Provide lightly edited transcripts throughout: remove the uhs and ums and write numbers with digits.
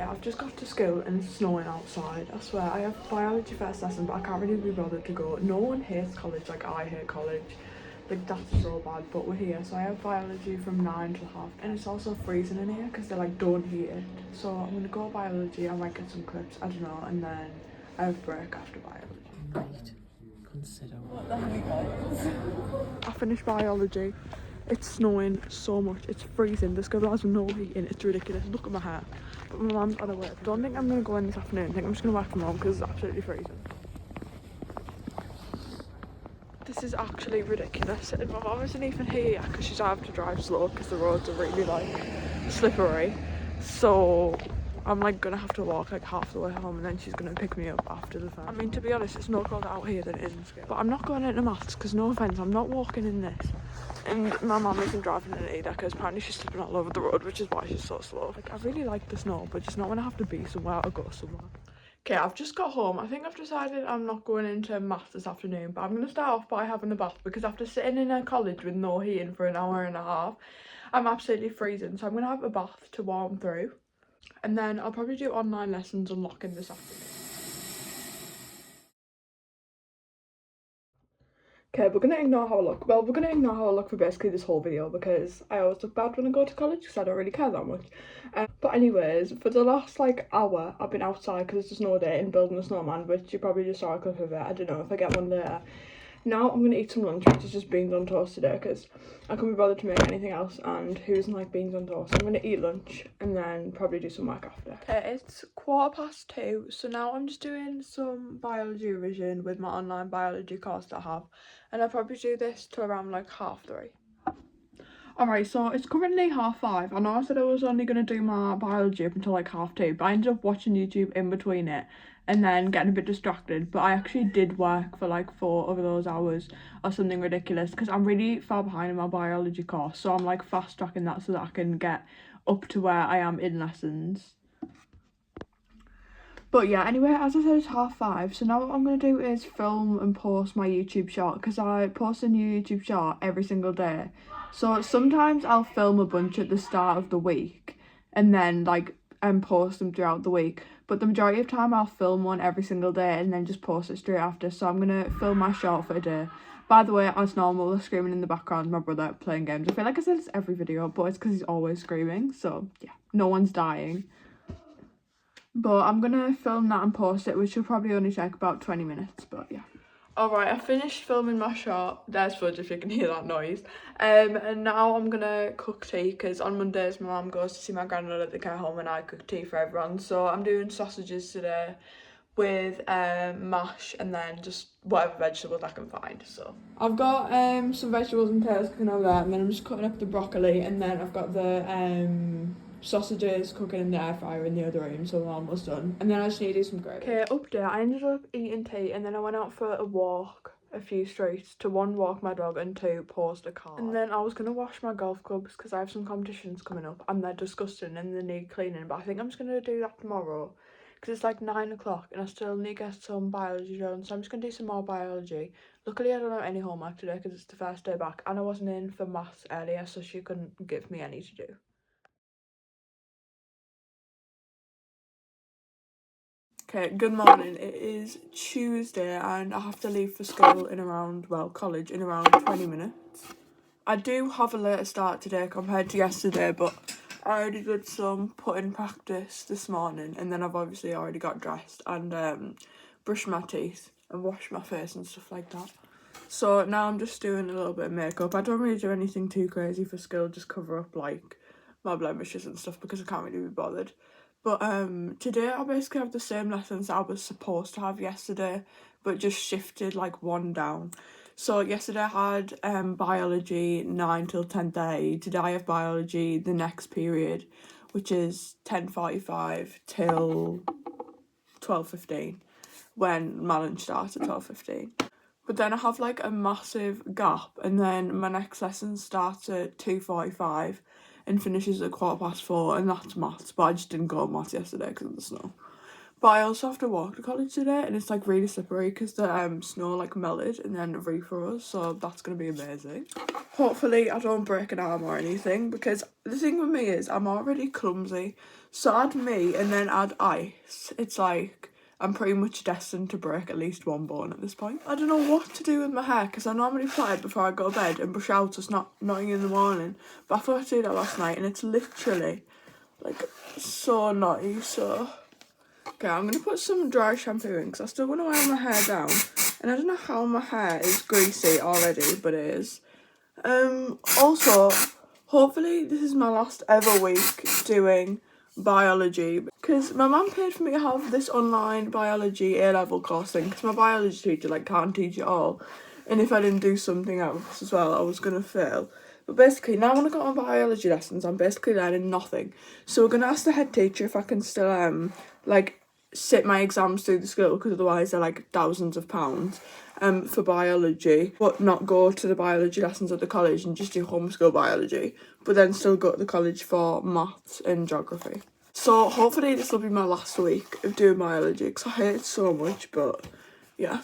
I've just got to school and it's snowing outside. I swear, I have biology first lesson, but I can't really be bothered to go. No one hates college like I hate college. Like, that's so bad, but we're here. So I have biology from 9 till half, and it's also freezing in here because they like don't heat it. So I'm gonna go biology, I might get some clips, I don't know, and then I have break after biology. Right. Consider What the heck, guys? I finished biology. It's snowing so much. It's freezing. The school has no heating. It's ridiculous. Look at my hair. But my mum's on her work. I don't think I'm going to go in this afternoon. I think I'm just going to work from home because it's absolutely freezing. This is actually ridiculous. And my mum isn't even here because she's having to drive slow because the roads are really like slippery. So I'm like gonna have to walk like half the way home and then she's gonna pick me up after the fair. I mean, to be honest, it's no colder out here than it is in school. But I'm not going into maths because, no offence, I'm not walking in this. And my mum isn't driving in it either because apparently she's slipping all over the road, which is why she's so slow. Like, I really like the snow, but just not when I have to be somewhere or go somewhere. Okay, I've just got home. I think I've decided I'm not going into maths this afternoon, but I'm going to start off by having a bath because after sitting in a college with no heating for an hour and a half, I'm absolutely freezing. So I'm going to have a bath to warm through. And then I'll probably do online lessons unlocking this afternoon. Okay, we're going to ignore how I look. Well, we're going to ignore how I look for basically this whole video because I always look bad when I go to college because I don't really care that much. But anyways, for the last like hour, I've been outside because it's a snow day and building a snowman, which you probably just saw a clip of it. I don't know if I get one later. Now I'm going to eat some lunch, which is just beans on toast today because I couldn't be bothered to make anything else, and who doesn't like beans on toast? So I'm going to eat lunch and then probably do some work after. Okay, it's 2:15, so now I'm just doing some biology revision with my online biology course that I have, and I'll probably do this till around like 3:30. Alright, so it's currently 5:30. I know I said I was only going to do my biology up until like 2:30, but I ended up watching YouTube in between it and then getting a bit distracted. But I actually did work for like 4 of those hours or something ridiculous because I'm really far behind in my biology course. So I'm like fast tracking that so that I can get up to where I am in lessons. But yeah, anyway, as I said, it's 5:30, so now what I'm going to do is film and post my YouTube short because I post a new YouTube short every single day. So sometimes I'll film a bunch at the start of the week and then like post them throughout the week. But the majority of time I'll film one every single day and then just post it straight after. So I'm going to film my short for a day. By the way, as normal, they're screaming in the background, my brother playing games. I feel like I said it's every video, but it's because he's always screaming. So yeah, no one's dying. But I'm gonna film that and post it, which will probably only take about 20 minutes, but yeah. Alright, I finished filming my short. There's fudge if you can hear that noise. And now I'm gonna cook tea because on Mondays my mum goes to see my granddad at the care home and I cook tea for everyone. So I'm doing sausages today with mash and then just whatever vegetables I can find. So I've got some vegetables and potatoes cooking over there, and then I'm just cutting up the broccoli, and then I've got the sausages cooking in the air fryer in the other room, so I'm almost done. And then I just need to do some gravy. Okay, update. I ended up eating tea and then I went out for a walk a few streets to 1, walk my dog, and 2, post a card. And then I was gonna wash my golf clubs because I have some competitions coming up and they're disgusting and they need cleaning, but I think I'm just gonna do that tomorrow because it's like 9 o'clock and I still need to get some biology done, so I'm just gonna do some more biology. Luckily I don't have any homework today because it's the first day back and I wasn't in for maths earlier, so she couldn't give me any to do. Okay, good morning. It is Tuesday and I have to leave for school in around, well, college in around 20 minutes. I do have a later start today compared to yesterday, but I already did some putting practice this morning and then I've obviously already got dressed and brushed my teeth and washed my face and stuff like that. So now I'm just doing a little bit of makeup. I don't really do anything too crazy for school, just cover up like my blemishes and stuff because I can't really be bothered. But today I basically have the same lessons I was supposed to have yesterday, but just shifted like one down. So yesterday I had biology 9 till 10:30. Today I have biology the next period, which is 10:45 till 12:15, when my lunch starts at 12:15. but then I have like a massive gap, and then my next lesson starts at 2:45 and finishes at 4:15, and that's maths. But I just didn't go on maths yesterday because of the snow. But I also have to walk to college today, and it's like really slippery because the snow like melted and then refroze, so that's gonna be amazing. Hopefully I don't break an arm or anything, because the thing with me is I'm already clumsy, so add me and then add ice, it's like I'm pretty much destined to break at least one bone at this point. I don't know what to do with my hair, because I normally plait it before I go to bed and brush out so it's not annoying in the morning, but I forgot to do that last night and it's literally like so naughty. So okay, I'm gonna put some dry shampoo in because I still want to wear my hair down, and I don't know how my hair is greasy already, but it is. Also, hopefully this is my last ever week doing biology, because my mum paid for me to have this online biology A-level course thing, because my biology teacher like can't teach it all, and if I didn't do something else as well I was gonna fail. But basically now when I got my biology lessons I'm basically learning nothing, so we're gonna ask the head teacher if I can still like sit my exams through the school, because otherwise they're like thousands of pounds for biology, but not go to the biology lessons at the college and just do homeschool biology, but then still go to the college for maths and geography. So hopefully this will be my last week of doing biology, because I hate it so much. But yeah,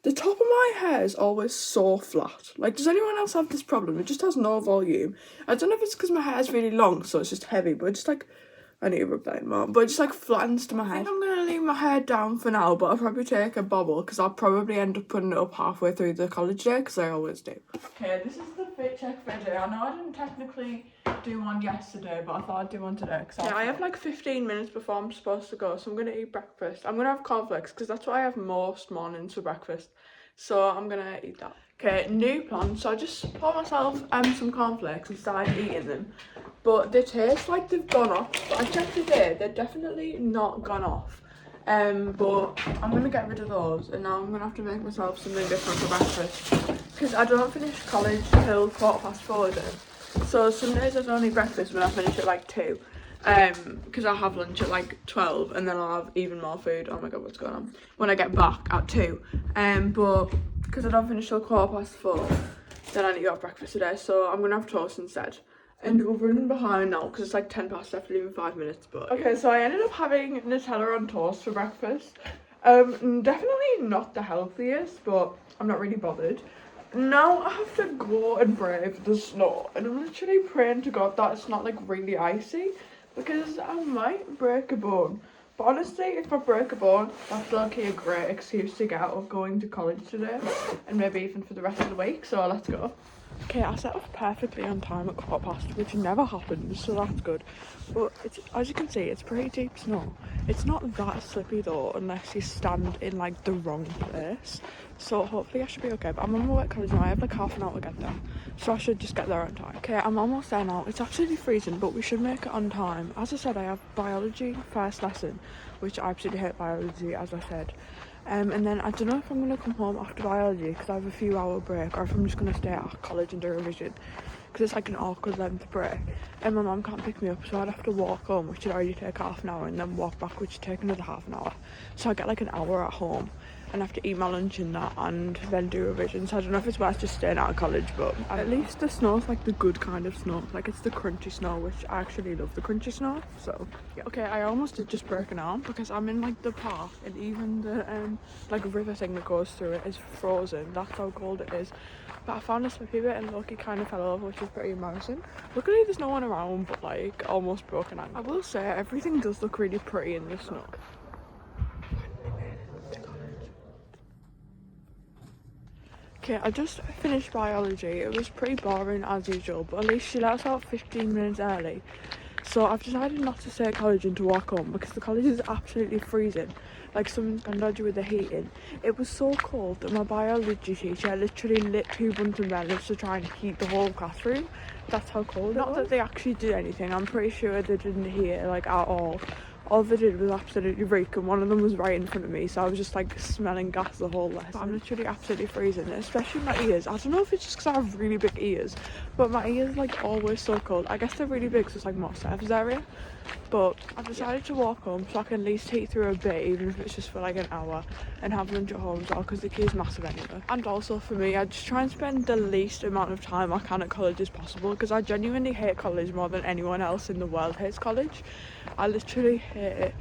the top of my hair is always so flat. Like, does anyone else have this problem? It just has no volume. I don't know if it's because my hair is really long so it's just heavy, but it's like, I need to rub that in more, but it just like flattens to my head. I think I'm gonna leave my hair down for now, but I'll probably take a bobble because I'll probably end up putting it up halfway through the college day, because I always do. Okay, this is the fit check video. I know I didn't technically do one yesterday, but I thought I'd do one today. Yeah, I have like 15 minutes before I'm supposed to go, so I'm gonna eat breakfast. I'm gonna have cornflakes because that's what I have most mornings for breakfast, so I'm gonna eat that. Okay, new plan. So I just bought myself some cornflakes and started eating them, but they taste like they've gone off. But I checked today, they're definitely not gone off. But I'm gonna get rid of those, and now I'm gonna have to make myself something different for breakfast, because I don't finish college till 4:15 then. So some days I don't eat breakfast when I finish at like 2. Because I'll have lunch at like 12 and then I'll have even more food. Oh my god, what's going on? When I get back at 2. But because I don't finish till 4:15, then I need to have breakfast today, so I'm gonna have toast instead. And we're running behind now because it's like 10 past after leaving 5 minutes. But okay, so I ended up having Nutella on toast for breakfast. Definitely not the healthiest, but I'm not really bothered. Now I have to go and brave the snow, and I'm literally praying to God that it's not like really icy, because I might break a bone. But honestly, if I break a bone, that's okay, a great excuse to get out of going to college today, and maybe even for the rest of the week, so let's go. Okay, I set off perfectly on time at 1:15, which never happens, so that's good. But it's, as you can see, it's pretty deep snow. It's not that slippy though, unless you stand in like the wrong place. So hopefully I should be okay. But I'm on my way to college now. I have like half an hour to get there, so I should just get there on time. Okay, I'm almost there now. It's absolutely freezing, but we should make it on time. As I said, I have biology first lesson, which I absolutely hate biology, as I said. And then I don't know if I'm going to come home after biology because I have a few hour break, or if I'm just going to stay at college and do revision, because it's like an awkward length break, and my mum can't pick me up, so I'd have to walk home, which would already take half an hour, and then walk back, which would take another half an hour. So I get like an hour at home and have to eat my lunch in that and then do revision. So I don't know if it's worth just staying out of college, but at least the snow's like the good kind of snow, like it's the crunchy snow, which I actually love the crunchy snow. So yeah. Okay, I almost did just break an arm because I'm in like the park, and even the like river thing that goes through it is frozen. That's how cold it is. But I found a slippy bit and Loki kind of fell over, which is pretty embarrassing. Luckily there's no one around, but like almost broken ankle. I will say everything does look really pretty in the snow. Okay, I just finished biology. It was pretty boring as usual, but at least she let us out 15 minutes early. So I've decided not to stay at college and to walk home because the college is absolutely freezing. Like someone's gone dodgy with the heating. It was so cold that my biology teacher literally lit 2 Bunsen burners to try and heat the whole classroom. That's how cold it was. Not that they actually did anything. I'm pretty sure they didn't heat it like at all. all they did was absolutely reek, and one of them was right in front of me, so I was just like smelling gas the whole lesson. But I'm literally absolutely freezing, especially my ears. I don't know if it's just because I have really big ears, but my ears like always so cold. I guess they're really big, so it's like more surface area. But I've decided to walk home so I can at least eat through a bit, even if it's just for like an hour, and have lunch at home as well, because the queue is massive anyway. And also for me, I just try and spend the least amount of time I can at college as possible, because I genuinely hate college more than anyone else in the world hates college. I literally hate it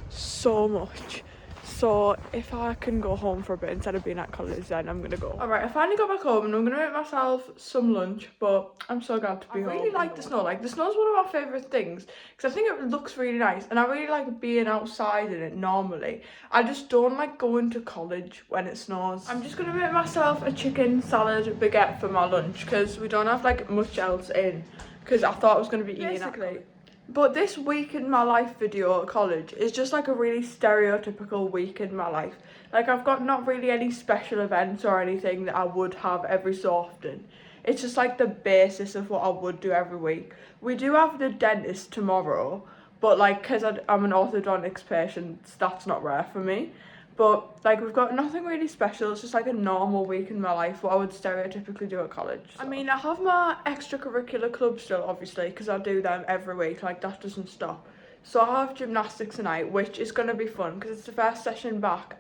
so much. So if I can go home for a bit instead of being at college, then I'm gonna go. Alright, I finally got back home and I'm gonna make myself some lunch, but I'm so glad to be home. I really like the snow. Like, the snow's one of my favourite things, because I think it looks really nice, and I really like being outside in it normally. I just don't like going to college when it snows. I'm just gonna make myself a chicken salad baguette for my lunch, because we don't have like much else in, because I thought I was gonna be eating at college. But this week in my life video at college is just like a really stereotypical week in my life. Like, I've got not really any special events or anything that I would have every so often. It's just like the basis of what I would do every week. We do have the dentist tomorrow, but like, because I'm an orthodontics patient, that's not rare for me. But like, we've got nothing really special. It's just like a normal week in my life, what I would stereotypically do at college. So. I mean, I have my extracurricular club still, obviously, because I do them every week. Like, that doesn't stop. So I have gymnastics tonight, which is going to be fun because it's the first session back.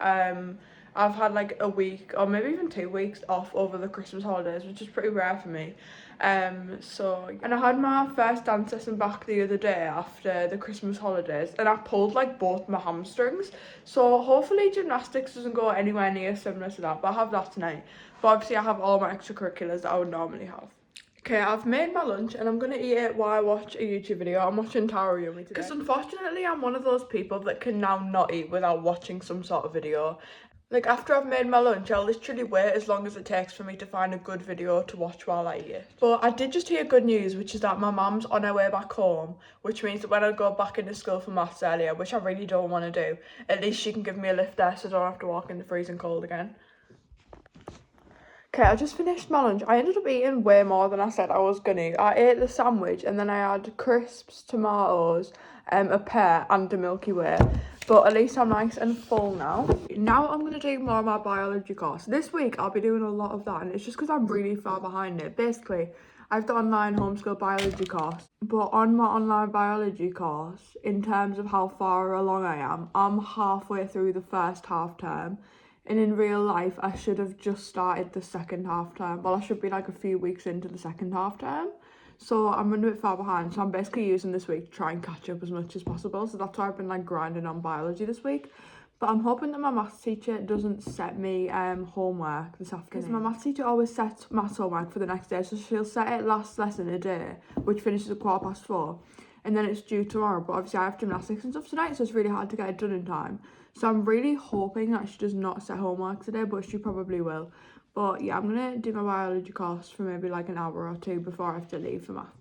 I've had like a week or maybe even 2 weeks off over the Christmas holidays, which is pretty rare for me. And I had my first dance lesson back the other day after the Christmas holidays, and I pulled like both my hamstrings. So hopefully gymnastics doesn't go anywhere near similar to that, but I have that tonight. But obviously I have all my extracurriculars that I would normally have. Okay, I've made my lunch and I'm going to eat it while I watch a YouTube video. I'm watching Tower Yummy today. Because unfortunately I'm one of those people that can now not eat without watching some sort of video. Like, after I've made my lunch, I'll literally wait as long as it takes for me to find a good video to watch while I eat it. But I did just hear good news, which is that my mum's on her way back home, which means that when I go back into school for maths earlier, which I really don't want to do, at least she can give me a lift there so I don't have to walk in the freezing cold again. Okay, I just finished my lunch. I ended up eating way more than I said I was gonna. I ate the sandwich and then I had crisps, tomatoes, a pear and a Milky Way. But at least I'm nice and full now. Now I'm going to do more of my biology course. This week I'll be doing a lot of that, and it's just because I'm really far behind it. Basically, I have the online homeschool biology course. But on my online biology course, in terms of how far along I am, I'm halfway through the first half term. And in real life, I should have just started the second half term. Well, I should be like a few weeks into the second half term. So I'm a bit far behind. So I'm basically using this week to try and catch up as much as possible. So that's why I've been like grinding on biology this week. But I'm hoping that my maths teacher doesn't set me homework this afternoon. Because my maths teacher always sets maths homework for the next day. So she'll set it last lesson a day, which finishes at 4:15. And then it's due tomorrow. But obviously I have gymnastics and stuff tonight, so it's really hard to get it done in time. So I'm really hoping that she does not set homework today, but she probably will. But yeah, I'm going to do my biology course for maybe like an hour or two before I have to leave for maths.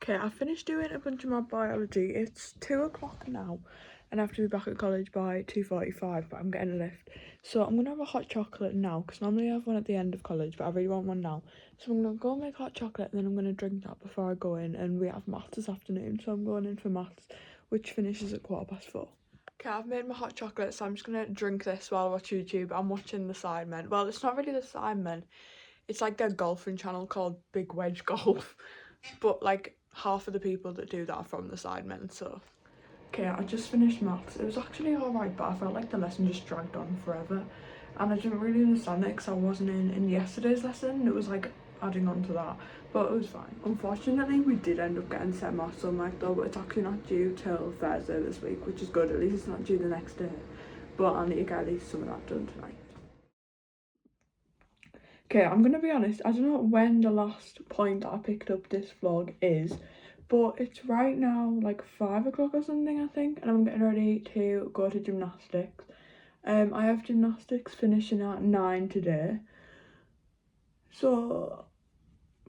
Okay, I finished doing a bunch of my biology. It's 2 o'clock now and I have to be back at college by 2:45, but I'm getting a lift. So I'm going to have a hot chocolate now, because normally I have one at the end of college, but I really want one now. So I'm going to go make hot chocolate and then I'm going to drink that before I go in, and we have maths this afternoon. So I'm going in for maths, which finishes at 4:15. Okay, I've made my hot chocolate, so I'm just going to drink this while I watch YouTube. I'm watching the Sidemen. Well, it's not really the Sidemen. It's like their golfing channel called Big Wedge Golf. But like half of the people that do that are from the Sidemen, so. Okay, I just finished maths. It was actually alright, but I felt like the lesson just dragged on forever. And I didn't really understand it because I wasn't in yesterday's lesson. It was like adding on to that, but it was fine. Unfortunately, we did end up getting set maths homework though, but it's actually not due till Thursday this week, which is good. At least it's not due the next day, but I need to get at least some of that done tonight. Okay, I'm gonna be honest, I don't know when the last point that I picked up this vlog is, but it's right now like 5 o'clock or something, I think, and I'm getting ready to go to gymnastics. I have gymnastics finishing at 9 today. So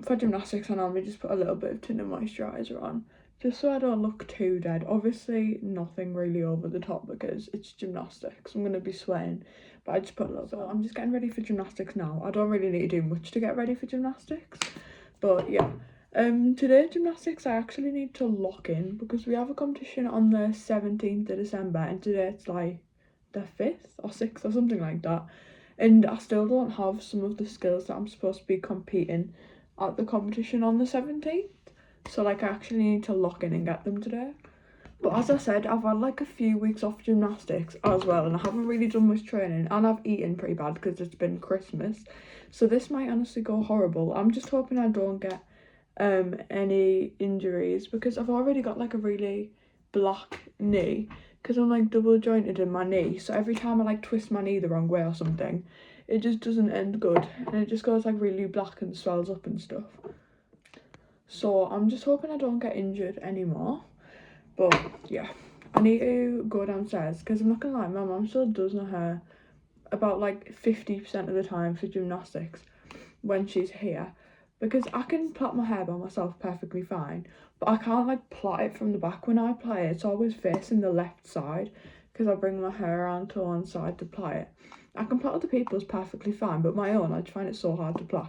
for gymnastics I normally just put a little bit of tinted moisturiser on, just so I don't look too dead. Obviously nothing really over the top because it's gymnastics, I'm going to be sweating, but I just put a little bit on. I'm just getting ready for gymnastics now. I don't really need to do much to get ready for gymnastics, but yeah. Today gymnastics I actually need to lock in because we have a competition on the 17th of December and today it's like the 5th or 6th or something like that. And I still don't have some of the skills that I'm supposed to be competing at the competition on the 17th. So like I actually need to lock in and get them today. But as I said, I've had like a few weeks off gymnastics as well and I haven't really done much training and I've eaten pretty bad because it's been Christmas. So this might honestly go horrible. I'm just hoping I don't get any injuries because I've already got like a really black knee because I'm like double jointed in my knee, so every time I like twist my knee the wrong way or something it just doesn't end good and it just goes like really black and swells up and stuff. So I'm just hoping I don't get injured anymore. But yeah, I need to go downstairs because I'm not gonna lie, my mum still does my hair about like 50% of the time for gymnastics when she's here because I can plait my hair by myself perfectly fine, but I can't like plait it from the back. When I plait it, it's always facing the left side because I bring my hair around to one side to plait it. I can plait other people's perfectly fine, but my own I just find it so hard to plait.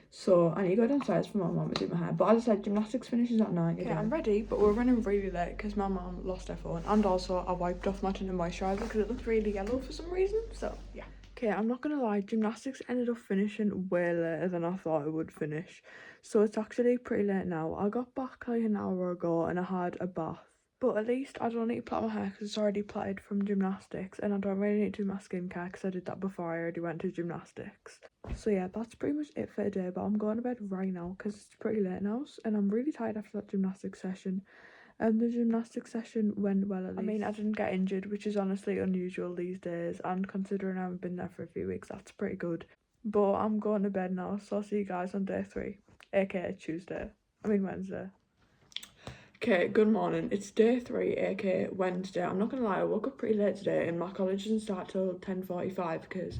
So I need to go downstairs for my mum to do my hair. But as I said, gymnastics finishes at 9 again. Okay, I'm ready, but we're running really late because my mum lost her phone and also I wiped off my tinted moisturiser because it looked really yellow for some reason. So yeah. Okay, I'm not gonna lie, gymnastics ended up finishing way later than I thought it would finish. So it's actually pretty late now. I got back like an hour ago and I had a bath. But at least I don't need to plait my hair because it's already plaited from gymnastics and I don't really need to do my skincare because I did that before I already went to gymnastics. So yeah, that's pretty much it for today, but I'm going to bed right now because it's pretty late now and I'm really tired after that gymnastics session. The gymnastics session went well at least. I mean, I didn't get injured, which is honestly unusual these days, and considering I haven't been there for a few weeks, that's pretty good. But I'm going to bed now, so I'll see you guys on day 3, aka Wednesday. Okay, good morning. It's day 3, aka Wednesday. I'm not gonna lie, I woke up pretty late today and my college doesn't start till 10:45 because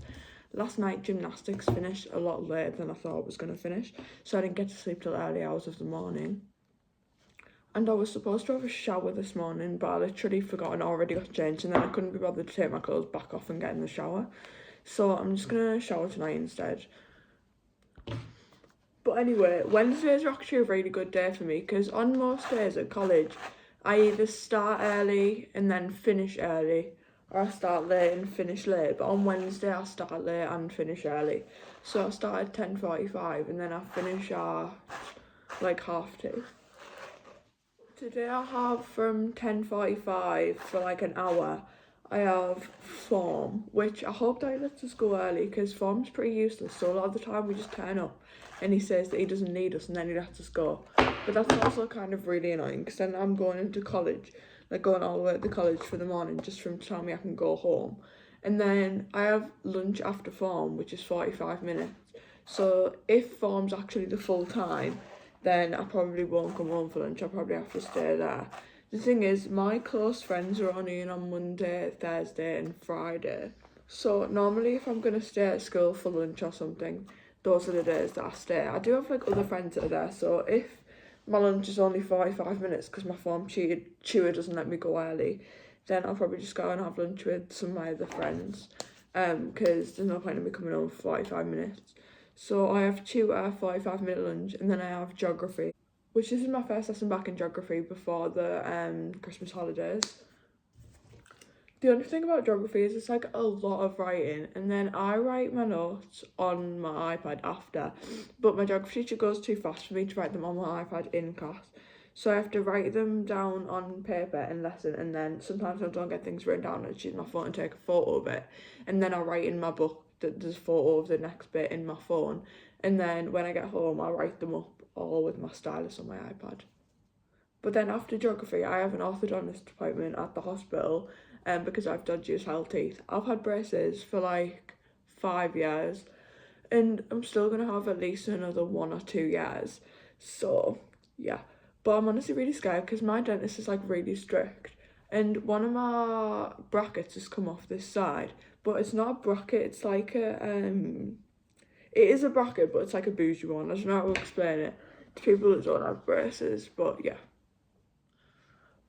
last night gymnastics finished a lot later than I thought it was gonna finish, so I didn't get to sleep till early hours of the morning. And I was supposed to have a shower this morning, but I literally forgot and already got changed, and then I couldn't be bothered to take my clothes back off and get in the shower. So I'm just gonna shower tonight instead. But anyway, Wednesdays are actually a really good day for me because on most days at college, I either start early and then finish early, or I start late and finish late. But on Wednesday, I start late and finish early. So I start at 10:45 and then I finish at like 2:30. Today I have from 10:45 for like an hour. I have form, which I hope that he lets us go early because form's pretty useless. So a lot of the time we just turn up and he says that he doesn't need us and then he lets us go. But that's also kind of really annoying because then I'm going into college, like going all the way to the college for the morning just for him to tell me I can go home. And then I have lunch after form, which is 45 minutes. So if form's actually the full time, then I probably won't come home for lunch. I'll probably have to stay there. The thing is, my close friends are only in on Monday, Thursday and Friday. So normally if I'm going to stay at school for lunch or something, those are the days that I stay. I do have like other friends that are there, so if my lunch is only 45 minutes because my form tutor doesn't let me go early, then I'll probably just go and have lunch with some of my other friends because there's no point in me coming home for 45 minutes. So I have tutor, 45-minute lunch, and then I have geography, which this is my first lesson back in geography before the Christmas holidays. The only thing about geography is it's like a lot of writing, and then I write my notes on my iPad after, but my geography teacher goes too fast for me to write them on my iPad in class. So I have to write them down on paper in lesson, and then sometimes I don't get things written down, I just use my phone and take a photo of it, and then I'll write in my book that there's a photo of the next bit in my phone, and then when I get home I'll write them up all with my stylus on my iPad. But then after geography I have an orthodontist appointment at the hospital because I've dodgy as hell teeth. I've had braces for like 5 years and I'm still gonna have at least another 1 or 2 years, so yeah. But I'm honestly really scared because my dentist is like really strict and one of my brackets has come off this side, but it's not a bracket, it's like a it is a bracket but it's like a bougie one. I don't know how to explain it to people that don't have braces, but yeah.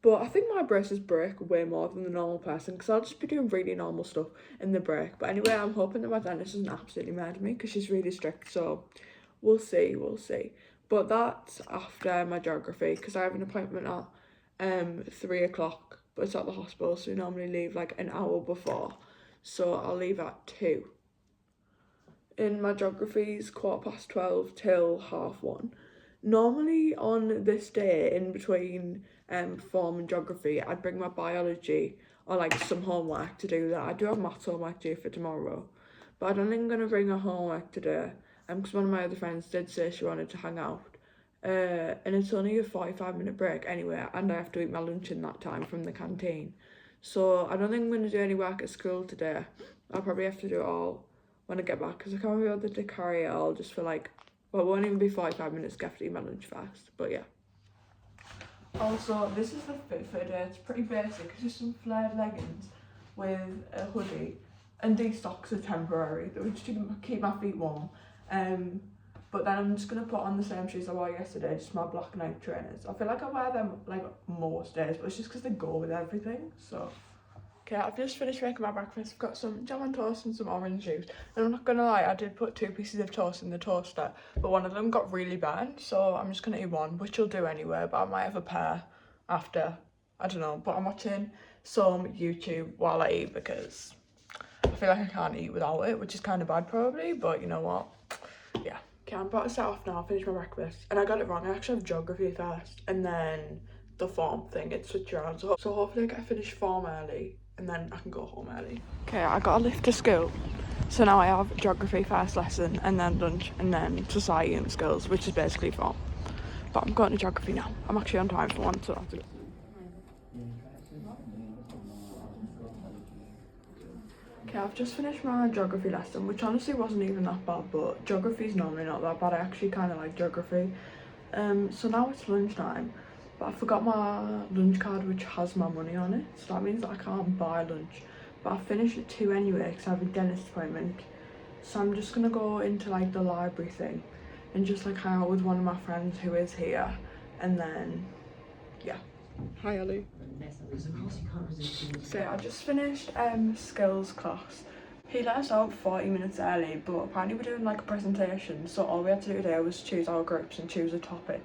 But I think my braces break way more than the normal person because I'll just be doing really normal stuff in the break. But anyway, I'm hoping that my dentist doesn't absolutely murder me because she's really strict, so we'll see. But that's after my geography because I have an appointment at 3 o'clock, but it's at the hospital, so we normally leave like an hour before. So I'll leave at 2. In my geography's 12:15 till 1:30. Normally on this day in between form and geography, I'd bring my biology or like some homework to do that. I do have maths homework due for tomorrow, but I don't think I'm gonna bring her homework today. Because one of my other friends did say she wanted to hang out. And it's only a 45-minute break anyway, and I have to eat my lunch in that time from the canteen. So I don't think I'm gonna do any work at school today. I'll probably have to do it all when I get back because I can't be bothered to carry it all just for like, well, it won't even be 45 minutes, I have to eat my lunch first, but yeah. Also, this is the fit for today. It's pretty basic. It's just some flared leggings with a hoodie, and these socks are temporary. They were just to keep my feet warm. But then I'm just gonna put on the same shoes I wore yesterday, just my black Nike trainers. I feel like I wear them like most days, but it's just because they go with everything. So, okay, I've just finished making my breakfast. I've got some jam and toast and some orange juice. And I'm not gonna lie, I did put 2 pieces of toast in the toaster, but one of them got really burnt, so I'm just gonna eat one, which I'll do anyway, but I might have a pair after. I don't know, but I'm watching some YouTube while I eat because I feel like I can't eat without it, which is kind of bad probably, but you know what? Yeah. Okay, I'm about to set off now, finish my breakfast. And I got it wrong, I actually have geography first, and then the form thing, it's switched around. So hopefully I get finished form early, and then I can go home early. Okay, I got a lift to school. So now I have geography first lesson, and then lunch, and then society and skills, which is basically form. But I'm going to geography now. I'm actually on time for one, so that's good. Okay, I've just finished my geography lesson, which honestly wasn't even that bad, but geography's normally not that bad. I actually kind of like geography. So now it's lunchtime, but I forgot my lunch card, which has my money on it. So that means that I can't buy lunch. But I finish at 2 anyway, because I have a dentist appointment. So I'm just gonna go into like the library thing and just like hang out with one of my friends who is here, and then yeah. Hi Ellie. So I just finished skills class. He let us out 40 minutes early, but apparently we're doing like a presentation, so all we had to do today was choose our groups and choose a topic.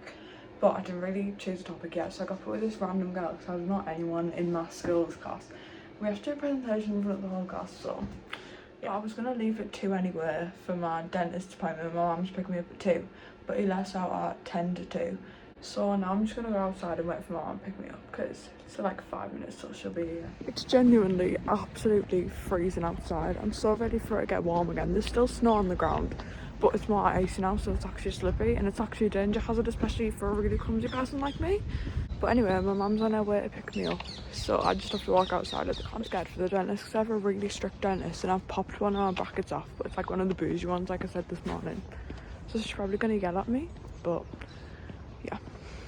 But I didn't really choose a topic yet, so I got put with this random girl because there's not anyone in my skills class. We have to do a presentation in front of the whole class, so yeah. I was gonna leave at 2 anyway for my dentist appointment. My mum's picking me up at 2, but he let us out at 10 to 2. So now I'm just gonna go outside and wait for my mum to pick me up because it's like 5 minutes till she'll be here. It's genuinely absolutely freezing outside. I'm so ready for it to get warm again. There's still snow on the ground, but it's more icy now, so it's actually slippery, and it's actually a danger hazard, especially for a really clumsy person like me. But anyway, my mum's on her way to pick me up, so I just have to walk outside of the car. I'm scared for the dentist because I have a really strict dentist, and I've popped one of my brackets off, but it's like one of the bougie ones, like I said this morning. So she's probably gonna yell at me, but yeah,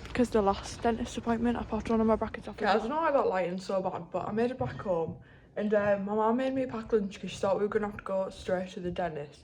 because the last dentist appointment I popped one of my brackets off. Yeah, I don't know why I got lighting so bad, but I made it back home, and my mum made me pack lunch because she thought we were gonna have to go straight to the dentist.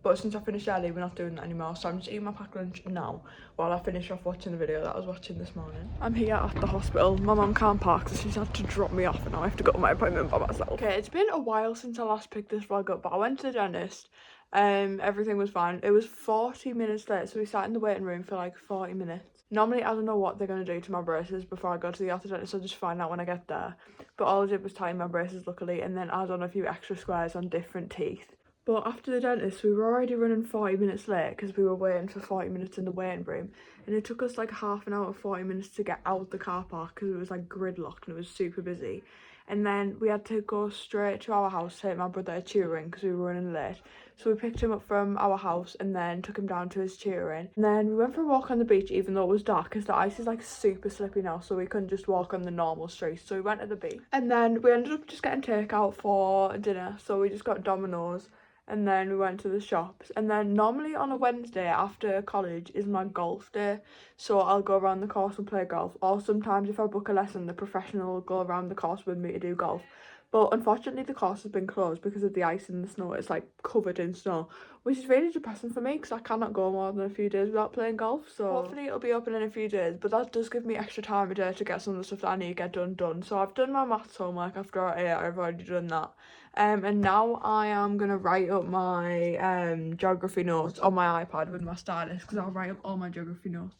But since I finished early, we're not doing that anymore, so I'm just eating my packed lunch now while I finish off watching the video that I was watching this morning. I'm here at the hospital. My mum can't park, so she's had to drop me off, and now I have to go to my appointment by myself. Okay, it's been a while since I last picked this vlog up, but I went to the dentist. Everything was fine. It was 40 minutes late, so we sat in the waiting room for like 40 minutes. Normally, I don't know what they're going to do to my braces before I go to the orthodontist, so I'll just find out when I get there. But all I did was tighten my braces, luckily, and then add on a few extra squares on different teeth. But after the dentist, we were already running 40 minutes late because we were waiting for 40 minutes in the waiting room. And it took us like half an hour, 40 minutes to get out the car park because it was like gridlocked and it was super busy. And then we had to go straight to our house to take my brother to tutoring because we were running late. So we picked him up from our house and then took him down to his tutoring. And then we went for a walk on the beach even though it was dark because the ice is like super slippy now, so we couldn't just walk on the normal streets. So we went to the beach. And then we ended up just getting takeout for dinner. So we just got Domino's. And then we went to the shops, and then normally on a Wednesday after college is my golf day, so I'll go around the course and play golf, or sometimes if I book a lesson the professional will go around the course with me to do golf. But unfortunately the course has been closed because of the ice and the snow. It's like covered in snow, which is really depressing for me because I cannot go more than a few days without playing golf. So hopefully it'll be open in a few days, but that does give me extra time a day to get some of the stuff that I need to get done. So I've done my maths homework after I've already done that, And now I am gonna write up my geography notes on my iPad with my stylus, because I'll write up all my geography notes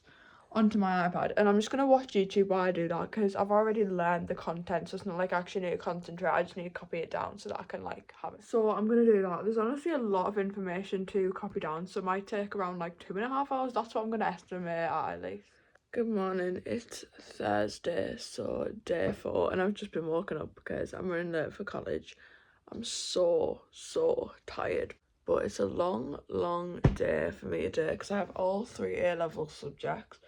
onto my iPad, and I'm just gonna watch YouTube while I do that, because I've already learned the content, so it's not like I actually need to concentrate. I just need to copy it down so that I can like have it. So I'm gonna do that. There's honestly a lot of information to copy down, so it might take around like 2.5 hours. That's what I'm gonna estimate at least. Good morning, it's Thursday, so day 4, and I've just been woken up because I'm running late for college. I'm so tired, but it's a long day for me today because I have all 3 A-level subjects,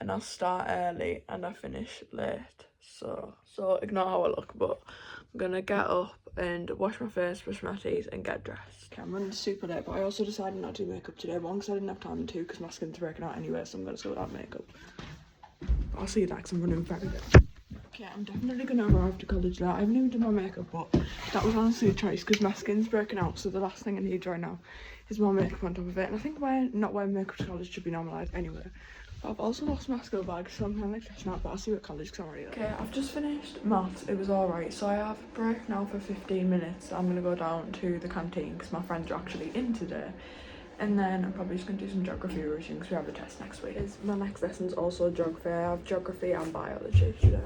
and I'll start early and I finish late, so ignore how I look, but I'm gonna get up and wash my face, brush my teeth and get dressed. Okay, I'm running super late, but I also decided not to do makeup today. One, because I didn't have time, and 2, because my skin's breaking out anyway, so I'm gonna go without makeup. I'll see you there because I'm running very late. Okay, I'm definitely gonna arrive to college late. I haven't even done my makeup, but that was honestly a choice because my skin's breaking out, so the last thing I need right now is more makeup on top of it. And I think not wearing makeup to college should be normalised anyway. But I've also lost my school bag, so I'm kind of like stressing out, but I'll see you at college because I'm already late. Okay, I've just finished maths. It was alright, so I have a break now for 15 minutes. I'm gonna go down to the canteen because my friends are actually in today. And then I'm probably just going to do some geography revision because we have a test next week. My next lesson's also geography. I have geography and biology today.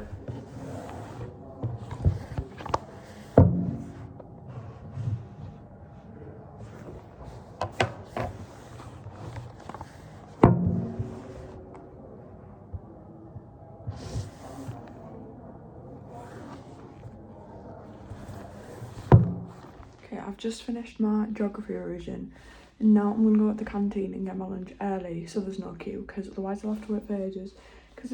Okay, I've just finished my geography revision. And now I'm going to go at the canteen and get my lunch early so there's no queue, because otherwise I'll have to wait for ages. Because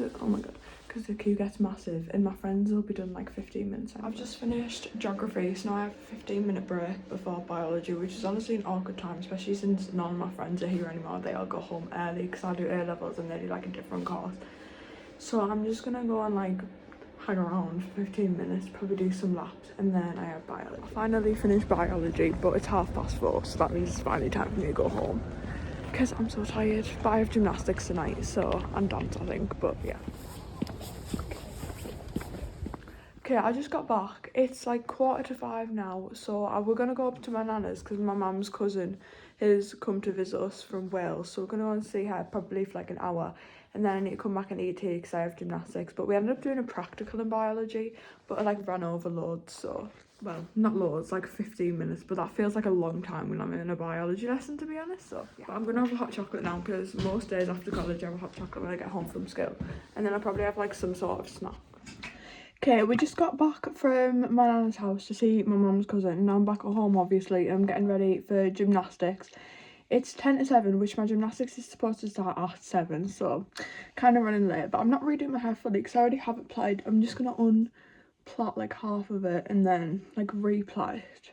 the queue gets massive and my friends will be done like 15 minutes anyway. I've just finished geography, so now I have a 15-minute break before biology, which is honestly an awkward time, especially since none of my friends are here anymore. They all go home early because I do A-levels and they do like a different course. So I'm just going to go and like hang around for 15 minutes, probably do some laps, and then I have biology. I finally finished biology, but it's 4:30, so that means it's finally time for me to go home because I'm so tired. But I have gymnastics tonight, so and dance I think, but yeah. Okay, I just got back. It's like 4:45 now, so we're gonna go up to my nana's because my mum's cousin has come to visit us from Wales, so we're gonna go and see her probably for like an hour, and then I need to come back and eat tea because I have gymnastics. But we ended up doing a practical in biology, but I like ran over loads, so well, not loads, like 15 minutes, but that feels like a long time when I'm in a biology lesson, to be honest. So yeah, but I'm gonna have a hot chocolate now because most days after college I have a hot chocolate when I get home from school, and then I probably have like some sort of snack. Okay, we just got back from my nana's house to see my mum's cousin, and now I'm back at home obviously, and I'm getting ready for gymnastics. It's 10 to 7, which my gymnastics is supposed to start at 7, so kind of running late, but I'm not redoing my hair fully because I already have it plied. I'm just gonna unplait like half of it and then like replait it.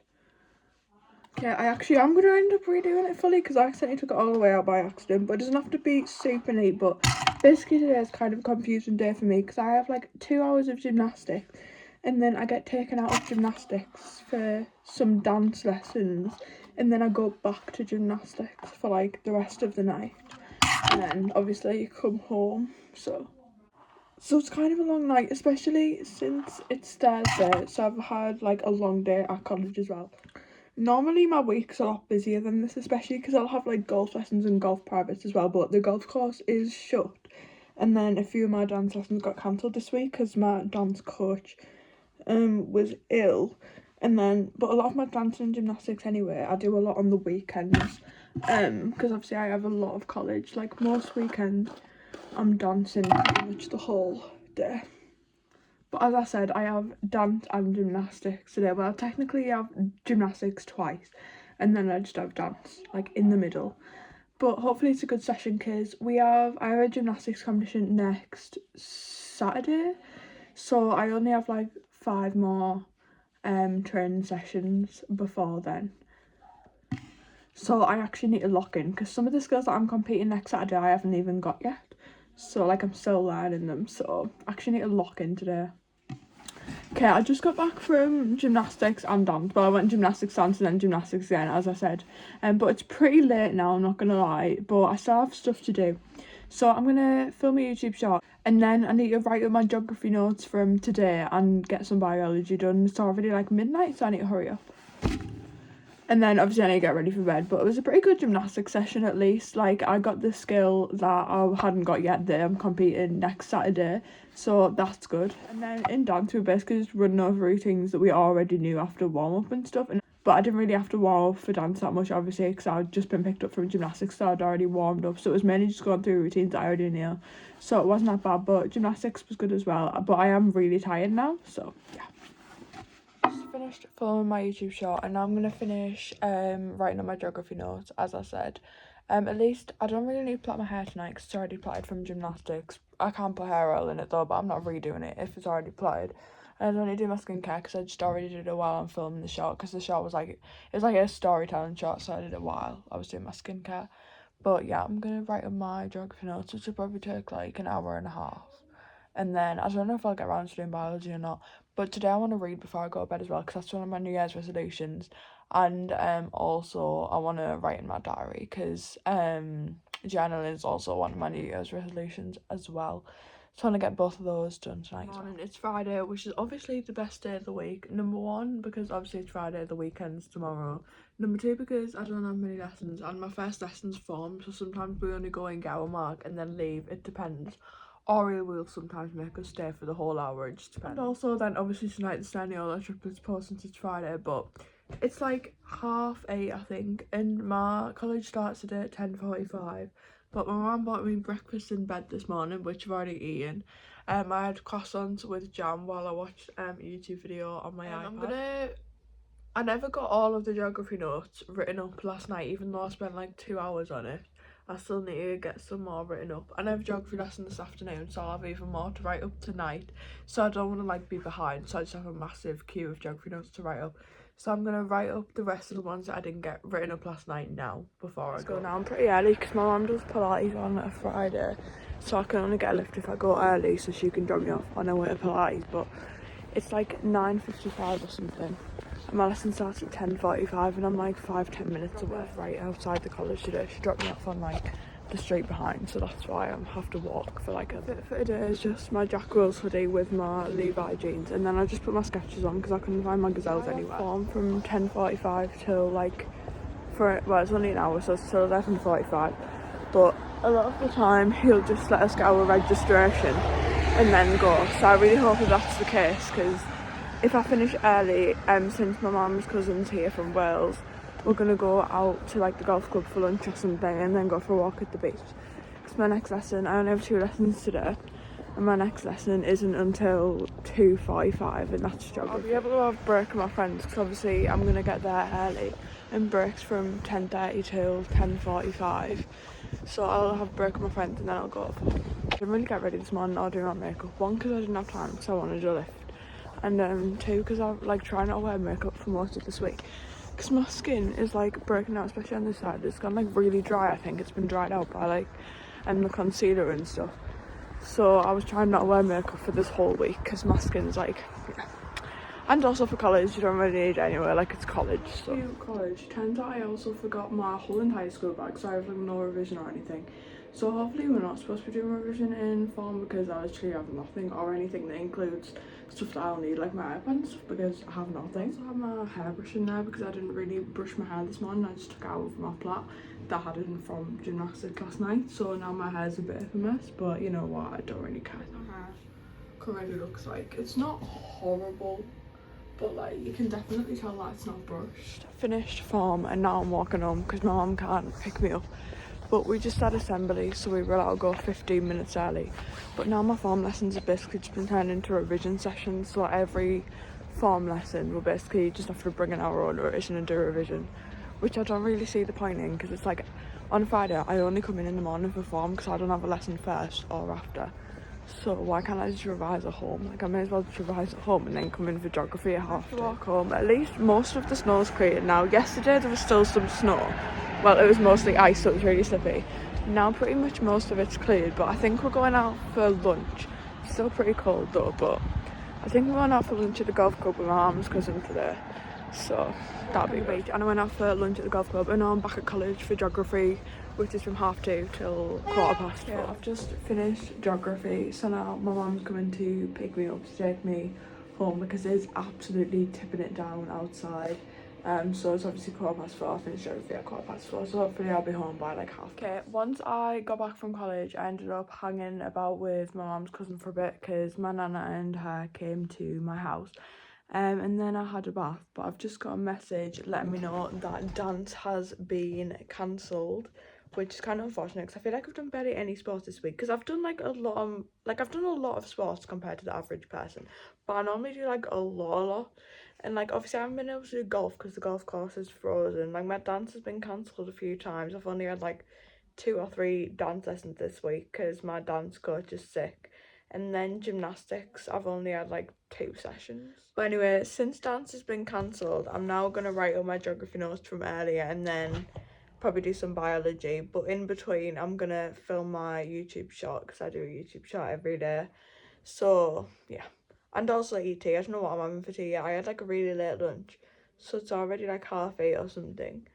Okay, I'm gonna end up redoing it fully because I accidentally took it all the way out by accident, but it doesn't have to be super neat. But basically today is kind of a confusing day for me because I have like 2 hours of gymnastics and then I get taken out of gymnastics for some dance lessons, and then I go back to gymnastics for like the rest of the night, and then obviously you come home, so it's kind of a long night, especially since it's Thursday, so I've had like a long day at college as well. Normally my week's a lot busier than this, especially because I'll have like golf lessons and golf privates as well, but the golf course is shut, and then a few of my dance lessons got cancelled this week because my dance coach was ill, but a lot of my dancing and gymnastics anyway I do a lot on the weekends, because obviously I have a lot of college. Like most weekends I'm dancing pretty much the whole day. But as I said, I have dance and gymnastics today. Well, technically I have gymnastics twice, and then I just have dance, like, in the middle. But hopefully it's a good session because I have a gymnastics competition next Saturday. So I only have, like, 5 more training sessions before then. So I actually need to lock in because some of the skills that I'm competing next Saturday I haven't even got yet. So, like, I'm still learning them, so I actually need to lock in today. Okay, I just got back from gymnastics and dance. Well, I went gymnastics, dance, and then gymnastics again, as I said. But it's pretty late now, I'm not going to lie, but I still have stuff to do. So I'm going to film a YouTube short, and then I need to write up my geography notes from today and get some biology done. It's already, like, midnight, so I need to hurry up. And then obviously I need to get ready for bed, but it was a pretty good gymnastics session at least. Like, I got the skill that I hadn't got yet that I'm competing next Saturday, so that's good. And then in dance we were basically just running over routines that we already knew after warm-up and stuff, but I didn't really have to warm up for dance that much, obviously, because I'd just been picked up from gymnastics, so I'd already warmed up, so it was mainly just going through routines that I already knew, so it wasn't that bad. But gymnastics was good as well, but I am really tired now, so yeah. Just finished filming my YouTube short, and now I'm gonna finish writing on my geography notes, as I said. At least I don't really need to plait my hair tonight because it's already plaited from gymnastics. I can't put hair oil in it though, but I'm not redoing it if it's already plaited. And I don't need to do my skincare because I just already did it while I'm filming the short, because the short was like, it was like a storytelling short, so I did it while I was doing my skincare. But yeah, I'm gonna write on my geography notes, which will probably take like an hour and a half. And then I don't know if I'll get around to doing biology or not, but today I want to read before I go to bed as well, because that's one of my New Year's resolutions. And also I want to write in my diary, because journaling is also one of my New Year's resolutions as well. So I want to get both of those done tonight. And it's Friday, which is obviously the best day of the week. Number one, because obviously it's Friday, the weekend's tomorrow. Number two, because I don't have many lessons, and my first lesson's form, so sometimes we only go in get our mark and then leave, it depends. Or he will sometimes make us stay for the whole hour, it just depends. And also then obviously tonight the Staniola triplets post since it's Friday, but it's like 8:30 I think, and my college starts today at 10:45. But my mum bought me breakfast in bed this morning, which I've already eaten. I had croissants with jam while I watched a YouTube video on my iPad. I never got all of the geography notes written up last night, even though I spent like 2 hours on it. I still need to get some more written up. And I have a geography lesson this afternoon, so I'll have even more to write up tonight. So I don't want to like be behind, so I just have a massive queue of geography notes to write up. So I'm gonna write up the rest of the ones that I didn't get written up last night now before I go. Now I'm pretty early because my mum does Pilates on a Friday, so I can only get a lift if I go early, so she can drop me off on her way to Pilates. But it's like 9:55 or something, and my lesson starts at 10:45, and I'm like 5-10 minutes away, right outside the college today. She dropped me off on like the street behind, so that's why I have to walk for like a bit. For today is just my Jack Wills hoodie with my Levi jeans, and then I just put my Skechers on because I couldn't find my Gazelles anywhere. Form from 10:45 till like, well, it's only an hour, so it's till 11:45, but a lot of the time he'll just let us get our registration and then go, so I really hope that that's the case, because if I finish early, since my mum's cousin's here from Wales, we're gonna go out to like the golf club for lunch or something, and then go for a walk at the beach. Because my next lesson, I only have 2 lessons today, and my next lesson isn't until 2:45, and that's geography. I'll be able to have break with my friends, because obviously I'm gonna get there early, and breaks from 10:30 till 10:45. So I'll have break with my friends, and then I'll go up. I didn't really get ready this morning or do my makeup. 1, because I didn't have time, because I wanted to lift, and 2, because I'm like trying not to wear makeup for most of this week. Because my skin is like breaking out, especially on this side. It's gone like really dry. I think it's been dried out by like the concealer and stuff. So I was trying not to wear makeup for this whole week because my skin's like, yeah. And also for college, you don't really need it anyway, like it's college. So college, turns out I also forgot my whole entire school bag, so I have like no revision or anything. So hopefully we're not supposed to be doing revision in form, because I literally have nothing, or anything that includes stuff that I'll need, like my iPad and stuff, because I have nothing. I also have my hairbrush in there because I didn't really brush my hair this morning. I just took it out of my plait that I had in from gymnastics last night, so now my hair's a bit of a mess, but you know what, I don't really care. My hair currently looks like, it's not horrible, but like you can definitely tell that it's not brushed. Finished form, and now I'm walking home because my mum can't pick me up. But we just had assembly, so we were allowed to go 15 minutes early. But now my form lessons have basically just been turned into revision sessions, so every form lesson we'll basically just have to bring in our own revision and do a revision, which I don't really see the point in, because it's like on Friday I only come in the morning for form because I don't have a lesson first or after. So why can't I just revise at home? Like I may as well just revise at home and then come in for geography at half day. Walk home. At least most of the snow's cleared now. Yesterday there was still some snow. Well, it was mostly ice, so it was really slippy. Now pretty much most of it's cleared, but I think we're going out for lunch. It's still pretty cold though, but I think we're going out for lunch at the golf club with my mum's cousin today. So that'll be great. And I went out for lunch at the golf club, and now I'm back at college for geography, which is from 2:30 till 4:15. Yeah, I've just finished geography, so now my mum's coming to pick me up to take me home, because it's absolutely tipping it down outside. So it's obviously 4:15. I finished everything at 4:15, so hopefully I'll be home by like half. Okay, once I got back from college, I ended up hanging about with my mum's cousin for a bit because my nana and her came to my house. And then I had a bath, but I've just got a message letting me know that dance has been cancelled, which is kind of unfortunate because I feel like I've done barely any sports this week because I've done like a lot of, I've done a lot of sports compared to the average person, but I normally do like a lot. And like obviously I haven't been able to do golf because the golf course is frozen. Like my dance has been cancelled a few times. I've only had like 2 or 3 dance lessons this week because my dance coach is sick. And then gymnastics, I've only had like 2 sessions. But anyway, since dance has been cancelled, I'm now gonna write all my geography notes from earlier and then probably do some biology. But in between, I'm gonna film my YouTube short because I do a YouTube short every day. So yeah, and also eat tea. I don't know what I'm having for tea yet. I had like a really late lunch, so it's already like 8:30 or something.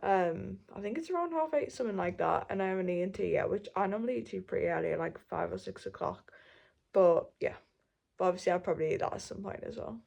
I think it's around 8:30, something like that, and I haven't eaten tea yet, which I normally eat tea pretty early, like 5 or 6 o'clock. But yeah, but obviously I'll probably eat that at some point as well.